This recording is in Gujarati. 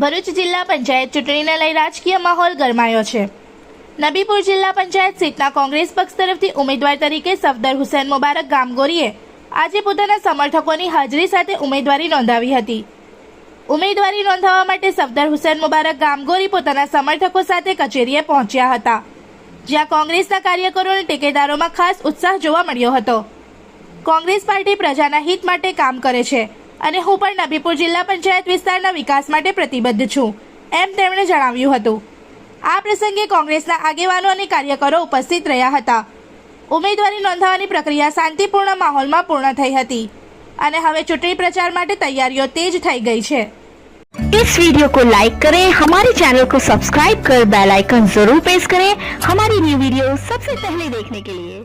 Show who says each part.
Speaker 1: ભરૂચ જિલ્લા પંચાયત ચૂંટણીને લઈ રાજકીય માહોલ ગરમાયો છે। નબીપુર જિલ્લા પંચાયત સીટના કોંગ્રેસ પક્ષ તરફથી ઉમેદવાર તરીકે સફદર હુસૈન મુબારક ગામગોરીએ આજે પોતાના સમર્થકોની હાજરી સાથે ઉમેદવારી નોંધાવી હતી। ઉમેદવારી નોંધાવવા માટે સફદર હુસૈન મુબારક ગામગોરી પોતાના સમર્થકો સાથે કચેરીએ પહોંચ્યા હતા, જ્યાં કોંગ્રેસના કાર્યકરો અને ટેકેદારોમાં ખાસ ઉત્સાહ જોવા મળ્યો હતો। કોંગ્રેસ પાર્ટી પ્રજાના હિત માટે કામ કરે છે અને હું પણ નબીપુર જિલ્લા પંચાયત વિસ્તારના વિકાસ માટે પ્રતિબદ્ધ છું, એમ તેમણે જણાવ્યું હતું। આ પ્રસંગે કોંગ્રેસના આગેવાનો અને કાર્યકરો ઉપસ્થિત રહ્યા હતા। ઉમેદવારી નોંધાવવાની પ્રક્રિયા શાંતિપૂર્ણ માહોલમાં પૂર્ણ થઈ હતી અને હવે ચૂંટણી પ્રચાર માટે તૈયારીઓ તેજ થઈ ગઈ છે।
Speaker 2: इस वीडियो को लाइक करें, हमारे चैनल को सब्सक्राइब कर बेल आइकन जरूर प्रेस करें हमारी न्यू वीडियो सबसे पहले देखने के लिए।